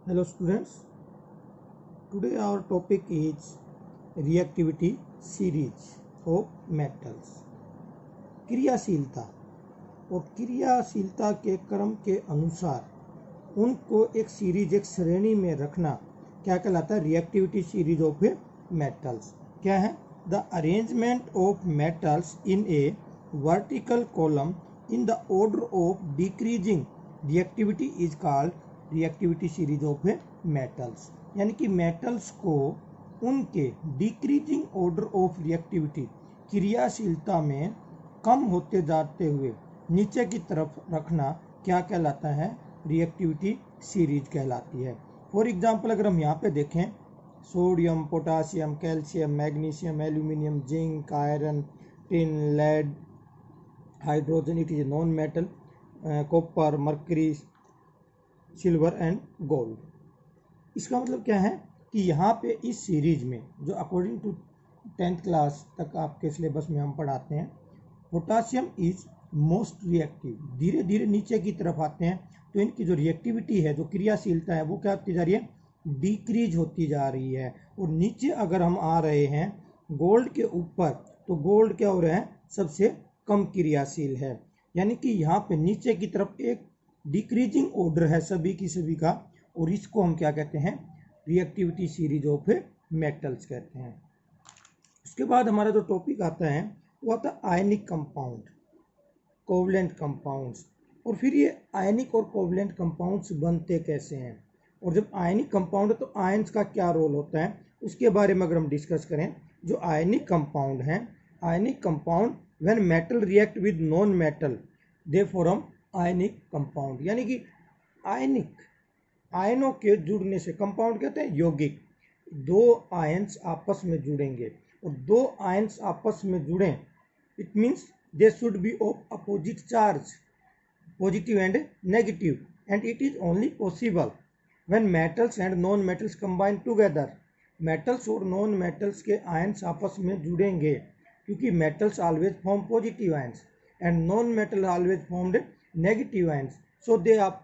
Hello students, today our topic is reactivity series of metals. क्रियाशीलता और क्रियाशीलता के क्रम के अनुसार उनको एक सीरीज एक श्रेणी में रखना क्या कहलाता है? Reactivity series of metals. क्या है? The arrangement of metals in A vertical column in the order of decreasing reactivity is called reactivity series of metals. यानी कि मेटल्स को उनके डिक्रीजिंग ऑर्डर ऑफ रिएक्टिविटी क्रियाशीलता में कम होते जाते हुए नीचे की तरफ रखना क्या कहलाता है? रिएक्टिविटी सीरीज कहलाती है. फॉर एग्जांपल अगर हम यहाँ पे देखें, sodium, potassium, calcium, magnesium, aluminium, zinc, iron, tin, lead, hydrogen, it is non metal, copper, mercury, silver and gold. इसका मतलब क्या है कि यहाँ पे इस सीरीज में जो अकॉर्डिंग टू 10th क्लास तक आपके सिलेबस में हम पढ़ाते हैं, पोटासियम इज मोस्ट रिएक्टिव. धीरे धीरे नीचे की तरफ आते हैं तो इनकी जो रिएक्टिविटी है, जो क्रियाशीलता है, वो क्या होती जा रही है? डिक्रीज होती जा रही है. और नीचे अगर हम आ रहे हैं गोल्ड के ऊपर, तो गोल्ड क्या हो रहा है? सबसे कम क्रियाशील है. यानी कि यहाँ पे नीचे की तरफ एक डिक्रीजिंग ऑर्डर है सभी का, और इसको हम क्या कहते हैं? रिएक्टिविटी सीरीज ऑफ मेटल्स कहते हैं. उसके बाद हमारा जो टॉपिक आता है वो आता है आयनिक कंपाउंड, कोवलेंट कंपाउंड्स. और फिर ये आयनिक और कोवलेंट कंपाउंड्स बनते कैसे हैं, और जब आयनिक कंपाउंड है तो आयंस का क्या रोल होता है, उसके बारे में अगर हम डिस्कस करें. जो आयनिक कंपाउंड हैं, ionic compound when metal react with non metal they form ionic compound. यानी कि आयनों के जुड़ने से, कंपाउंड कहते हैं यौगिक, दो आयंस आपस में जुड़ेंगे, और दो आयंस आपस में जुड़ें, it means they should be of opposite charge, positive and negative, and it is only possible when metals and non metals combine together. Metals और नॉन मेटल्स के आयंस आपस में जुड़ेंगे, क्योंकि metals always form positive ions and non metal always formed negative ions, so they are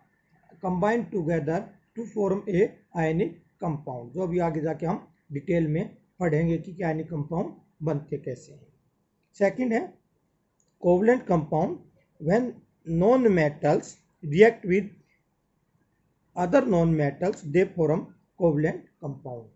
combined together to form a ionic compound. जो अभी आगे जाके हम डिटेल में पढ़ेंगे कि आयनिक कंपाउंड बनते कैसे हैं. सेकंड है covalent compound. When non metals react with other non metals they form covalent compound.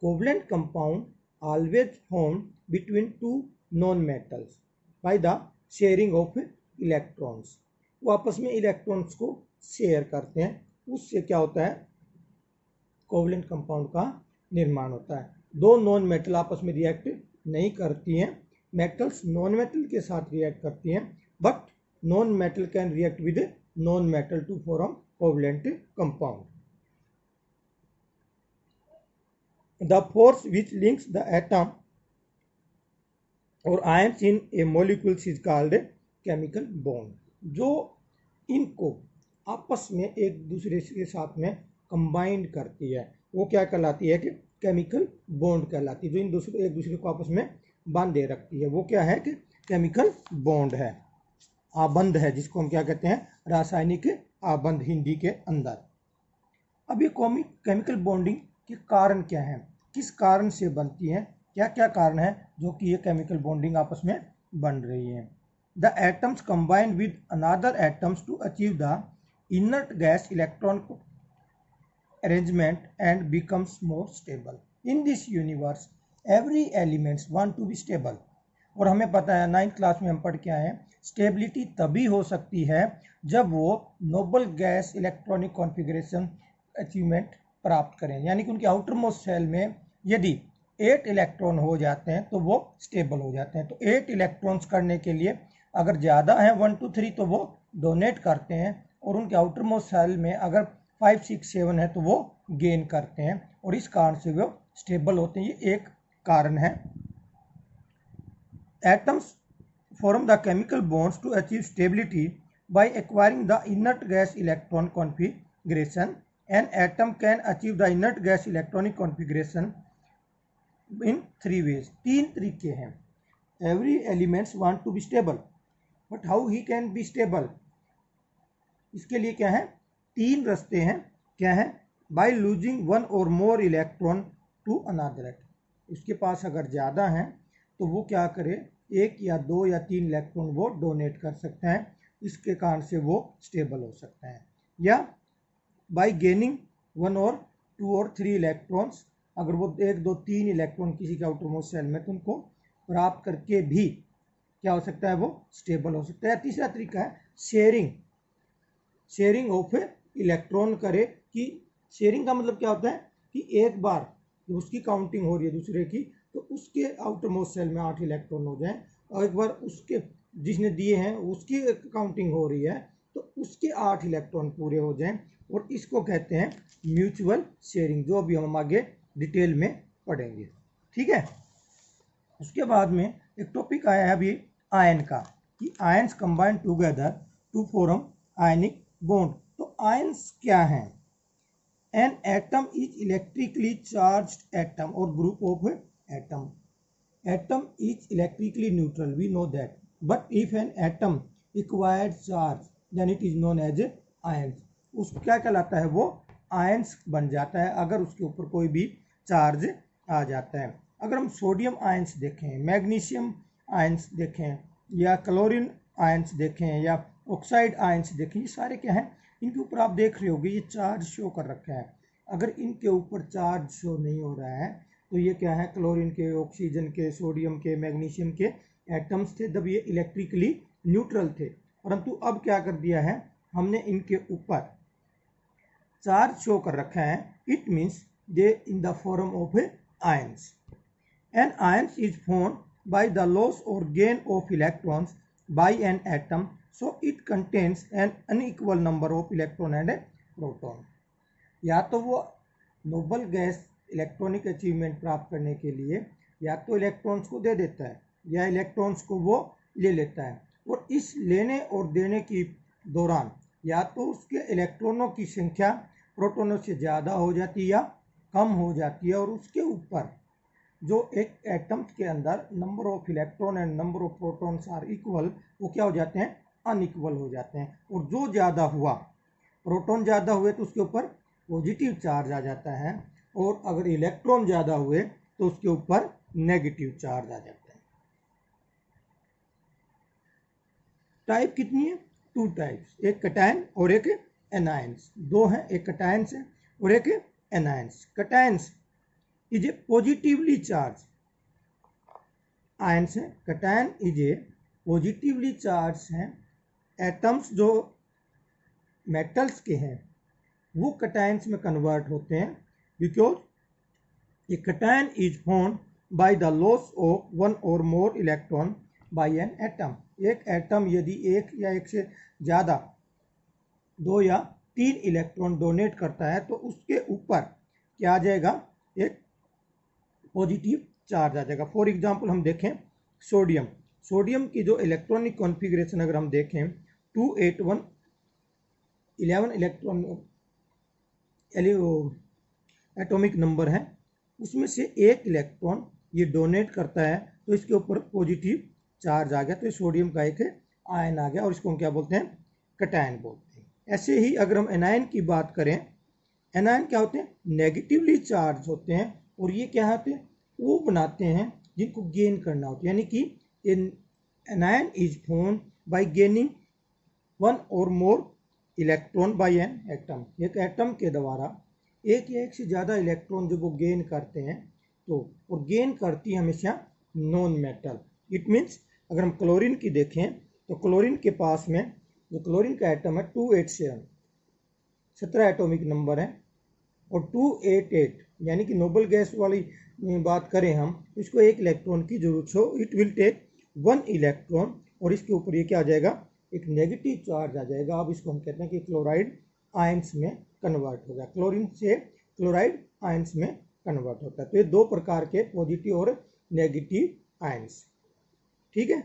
Covalent compound always form between two non metals by the sharing of electrons. वो आपस में इलेक्ट्रॉन्स को share करते हैं, उससे क्या होता है? कोवलेंट कंपाउंड का निर्माण होता है. दो नॉन मेटल आपस में रिएक्ट नहीं करती हैं, मेटल्स नॉन मेटल के साथ रिएक्ट करती हैं, but non metal can react with non metal to form covalent compound. The force which links the atom or ions in a molecules is called chemical bond. जो इनको आपस में एक दूसरे के साथ में कंबाइंड करती है, वो क्या कहलाती है? कि केमिकल बॉन्ड कहलाती है. जो इन एक दूसरे को आपस में बांधे रखती है, वो क्या है? कि केमिकल बॉन्ड है, आबंध है, जिसको हम क्या कहते हैं? रासायनिक आबंध हिंदी के अंदर. अब ये केमिकल बॉन्डिंग के कारण क्या है, किस कारण से बनती है, क्या क्या कारण है जो कि ये केमिकल बॉन्डिंग आपस में बन रही है? The atoms combine with another atoms to achieve the inert gas electron arrangement and becomes more stable. In this universe, every elements want to be stable. और हमें पता है 9th क्लास में हम पढ़ के आए हैं, स्टेबिलिटी तभी हो सकती है जब वो noble gas electronic configuration achievement प्राप्त करें. यानी कि उनके आउटर मोस्ट सेल में यदि 8 इलेक्ट्रॉन हो जाते हैं तो वो स्टेबल हो जाते हैं. तो 8 इलेक्ट्रॉन्स करने के लिए अगर ज़्यादा है 1 2 3 तो वो डोनेट करते हैं, और उनके आउटर मोस्ट सेल में अगर 5 6 7 है तो वो गेन करते हैं, और इस कारण से वो स्टेबल होते हैं. ये एक कारण है. Atoms form the chemical bonds to achieve stability by acquiring the inert gas electron configuration. An atom can achieve the inert gas electronic configuration in 3 ways. 3 तरीके हैं. Every elements want to be stable, but how he can be stable? इसके लिए क्या है? 3 रास्ते हैं. क्या है? Bye losing one or more electron to another atom. उसके पास अगर ज़्यादा हैं तो वो क्या करे, एक या दो या तीन इलेक्ट्रॉन वो डोनेट कर सकते हैं, इसके कारण से वो स्टेबल हो सकते हैं। या बाय गेनिंग वन और टू और थ्री इलेक्ट्रॉन्स, अगर वो एक दो तीन इलेक्ट्रॉन किसी के आउटर मोस्ट शेल में, तो उनको प्राप्त करके भी क्या हो सकता है, वो स्टेबल हो सकता है। तीसरा तरीका है शेयरिंग ऑफ इलेक्ट्रॉन करे, कि शेयरिंग का मतलब क्या होता है कि एक बार जब उसकी काउंटिंग हो रही है दूसरे की, तो उसके आउटर मोस्ट सेल में 8 इलेक्ट्रॉन हो जाएं, और एक बार उसके जिसने दिए हैं उसकी काउंटिंग हो रही है तो उसके 8 इलेक्ट्रॉन पूरे हो जाएं, और इसको कहते हैं म्यूचुअल शेयरिंग, जो अभी हम आगे डिटेल में पढ़ेंगे। ठीक है। उसके बाद में एक टॉपिक आया है अभी आयन का, कि ions combine together to form ionic bond. तो आयंस क्या हैं? An atom is electrically charged atom or group of atom. Atom is electrically neutral, we know that. But if an atom acquires charge, then it is known as ions. उस क्या कहलाता है, वो ions बन जाता है अगर उसके ऊपर कोई भी चार्ज आ जाता है। अगर हम सोडियम आयंस देखें, मैग्नीशियम आयंस देखें, या क्लोरीन आयंस देखें, या ऑक्साइड आयंस देखें, ये सारे क्या हैं, इनके ऊपर आप देख रहे होगे ये चार्ज शो कर रखा है। अगर इनके ऊपर चार्ज शो नहीं हो रहा है तो ये क्या है, क्लोरीन के, ऑक्सीजन के, सोडियम के, मैग्नीशियम के एटम्स थे, तब ये इलेक्ट्रिकली न्यूट्रल थे। परंतु अब क्या कर दिया है, हमने इनके ऊपर चार्ज शो कर रखा है। It means they in the form of ions. An ions is formed by the loss or gain of electrons by an atom, so it contains an unequal number of electron and proton. या तो वो noble gas electronic achievement प्राप्त करने के लिए या तो electrons को दे देता है या इलेक्ट्रॉन्स को वो ले लेता है, और इस लेने और देने की दौरान या तो उसके इलेक्ट्रॉनों की संख्या प्रोटॉनों से ज़्यादा हो जाती है या कम हो जाती है, और उसके ऊपर जो एक एटम्स के अंदर number of electron and number of protons are equal, वो क्या हो जाते हैं, अनइक्वल हो जाते हैं। और जो ज़्यादा हुआ, प्रोटॉन ज़्यादा हुए तो उसके ऊपर पॉजिटिव चार्ज आ जाता है, और अगर इलेक्ट्रॉन ज़्यादा हुए तो उसके ऊपर नेगेटिव चार्ज आ जाता है। टाइप कितनी है? 2 टाइप्स, एक कटायन और एक एनायंस। दो हैं, एक कटायंस है और एक anions. Cations is a positively charge ions है, cation is a positively charge हैं। एटम्स जो मेटल्स के हैं वो कटायंस में कन्वर्ट होते हैं, because a cation is formed by the loss of one or more electron by an atom. एक एटम यदि एक या एक से ज़्यादा, 2 या 3 इलेक्ट्रॉन डोनेट करता है तो उसके ऊपर क्या आ जाएगा, एक पॉजिटिव चार्ज आ जाएगा। फॉर एग्जांपल हम देखें सोडियम की जो इलेक्ट्रॉनिक कॉन्फ़िगरेशन अगर हम देखें, 281 11 इलेक्ट्रॉन एटॉमिक नंबर है, उसमें से एक इलेक्ट्रॉन ये डोनेट करता है तो इसके ऊपर पॉजिटिव चार्ज आ गया, तो सोडियम का एक आयन आ गया, और इसको हम क्या बोलते हैं, कटायन बोलते हैं। ऐसे ही अगर हम एनायन की बात करें, एनायन क्या होते हैं, नेगेटिवली चार्ज होते हैं, और ये क्या होते हैं, वो बनाते हैं जिनको गेन करना होता है, यानी कि anion is formed by gaining one or more electron by an atom. एक एटम के द्वारा एक या एक से ज़्यादा इलेक्ट्रॉन जब वो गेन करते हैं, तो और गेन करती है हमेशा नॉन मेटल। इट मीन्स अगर हम क्लोरीन की देखें तो क्लोरीन के पास में जो क्लोरीन का एटम है 287, 17 एटॉमिक नंबर है, और 288 यानी कि नोबल गैस वाली बात करें हम, इसको एक इलेक्ट्रॉन की जरूरत हो, इट विल टेक 1 इलेक्ट्रॉन, और इसके ऊपर ये क्या आ जाएगा, एक नेगेटिव चार्ज आ जाएगा। अब इसको हम कहते हैं कि क्लोराइड आयंस में कन्वर्ट होगा, क्लोरीन से क्लोराइड आयंस में कन्वर्ट होता है। तो ये 2 प्रकार के पॉजिटिव और नेगेटिव आयंस। ठीक है।